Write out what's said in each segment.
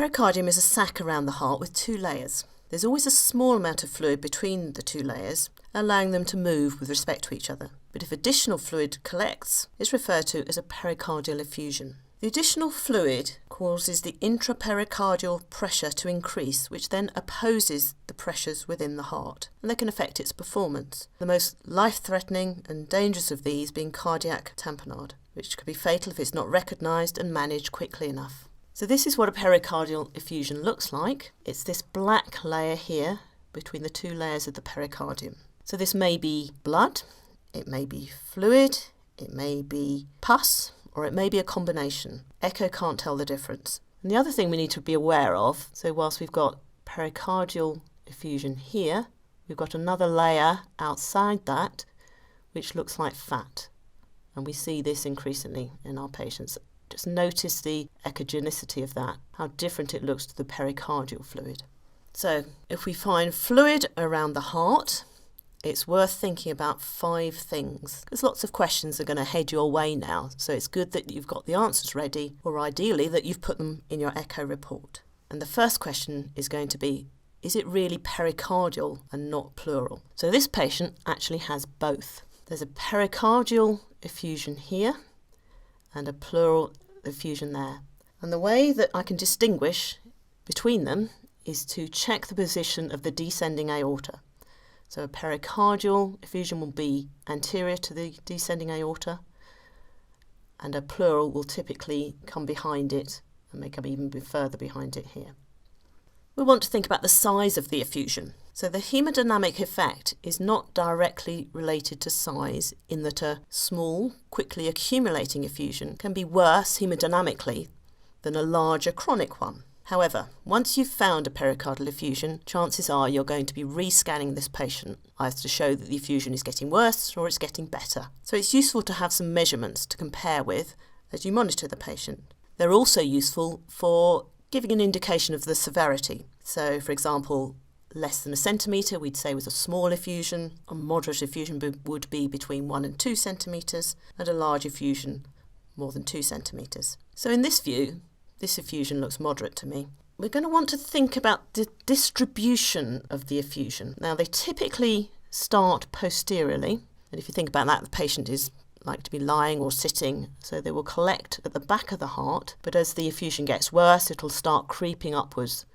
pericardium is a sac around the heart with two layers. There's always a small amount of fluid between the two layers, allowing them to move with respect to each other. But if additional fluid collects, it's referred to as a pericardial effusion. The additional fluid causes the intrapericardial pressure to increase, which then opposes the pressures within the heart, and they can affect its performance. The most life-threatening and dangerous of these being cardiac tamponade, which could be fatal if it's not recognised and managed quickly enough. So this is what a pericardial effusion looks like. It's this black layer here between the two layers of the pericardium. So this may be blood, it may be fluid, it may be pus, or it may be a combination. Echo can't tell the difference. And the other thing we need to be aware of, so whilst we've got pericardial effusion here, we've got another layer outside that which looks like fat. And we see this increasingly in our patients. Just notice the echogenicity of that, how different it looks to the pericardial fluid. So if we find fluid around the heart, it's worth thinking about 5 things, because lots of questions are going to head your way now, so it's good that you've got the answers ready, or ideally that you've put them in your echo report. And the first question is going to be, is it really pericardial and not pleural? So this patient actually has both. There's a pericardial effusion here and a pleural effusion there. And the way that I can distinguish between them is to check the position of the descending aorta. So a pericardial effusion will be anterior to the descending aorta, and a pleural will typically come behind it and may come even a bit further behind it here. We want to think about the size of the effusion. So the hemodynamic effect is not directly related to size, in that a small, quickly accumulating effusion can be worse hemodynamically than a larger chronic one. However, once you've found a pericardial effusion, chances are you're going to be re-scanning this patient, either to show that the effusion is getting worse or it's getting better. So it's useful to have some measurements to compare with as you monitor the patient. They're also useful for giving an indication of the severity. So, for example, less than a centimetre we'd say was a small effusion, a moderate effusion would be between 1 and 2 centimetres, and a large effusion more than 2 centimetres. So in this view, this effusion looks moderate to me. We're going to want to think about the distribution of the effusion. Now, they typically start posteriorly, and if you think about that, the patient is like to be lying or sitting, so they will collect at the back of the heart, but as the effusion gets worse, it'll start creeping upwards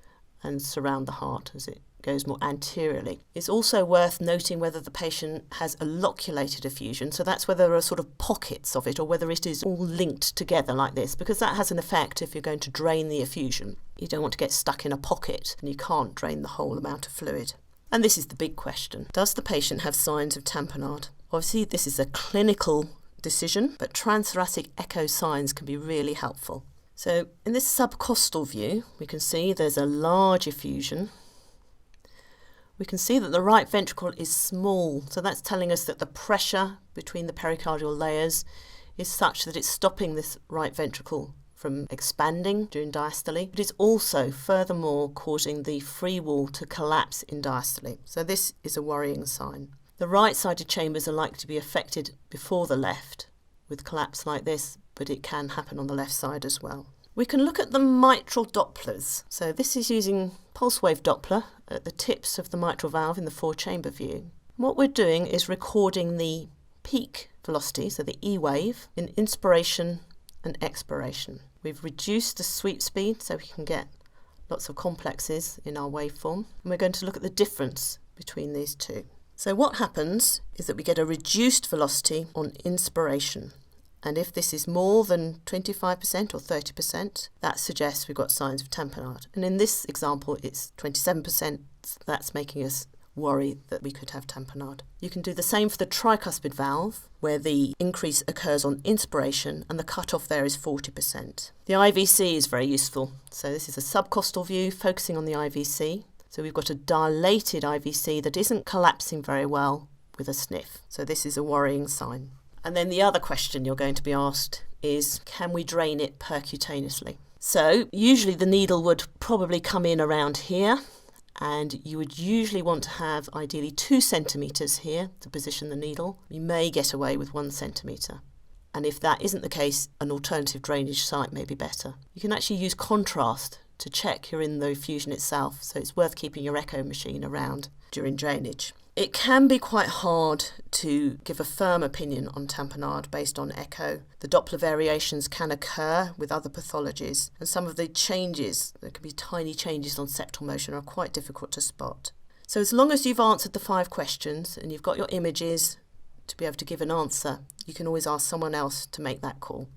and surround the heart as it goes more anteriorly. It's also worth noting whether the patient has a loculated effusion, so that's whether there are sort of pockets of it or whether it is all linked together like this, because that has an effect if you're going to drain the effusion. You don't want to get stuck in a pocket and you can't drain the whole amount of fluid. And this is the big question. Does the patient have signs of tamponade? Obviously this is a clinical decision, but transthoracic echo signs can be really helpful. So in this subcostal view, we can see there's a large effusion. We can see that the right ventricle is small, so that's telling us that the pressure between the pericardial layers is such that it's stopping this right ventricle from expanding during diastole, but it's also furthermore causing the free wall to collapse in diastole. So this is a worrying sign. The right-sided chambers are likely to be affected before the left with collapse like this, but it can happen on the left side as well. We can look at the mitral Dopplers. So this is using pulse wave Doppler at the tips of the mitral valve in the 4-chamber view. What we're doing is recording the peak velocity, so the E wave, in inspiration and expiration. We've reduced the sweep speed so we can get lots of complexes in our waveform, and we're going to look at the difference between these two. So what happens is that we get a reduced velocity on inspiration. And if this is more than 25% or 30%, that suggests we've got signs of tamponade. And in this example, it's 27%. That's making us worry that we could have tamponade. You can do the same for the tricuspid valve, where the increase occurs on inspiration and the cutoff there is 40%. The IVC is very useful. So this is a subcostal view focusing on the IVC. So we've got a dilated IVC that isn't collapsing very well with a sniff. So this is a worrying sign. And then the other question you're going to be asked is, can we drain it percutaneously? So usually the needle would probably come in around here, and you would usually want to have ideally 2 centimetres here to position the needle. You may get away with 1 centimetre. And if that isn't the case, an alternative drainage site may be better. You can actually use contrast to check you're in the effusion itself, so it's worth keeping your echo machine around during drainage. It can be quite hard to give a firm opinion on tamponade based on echo. The Doppler variations can occur with other pathologies, and some of the changes, there can be tiny changes on septal motion, are quite difficult to spot. So as long as you've answered the 5 questions and you've got your images to be able to give an answer, you can always ask someone else to make that call.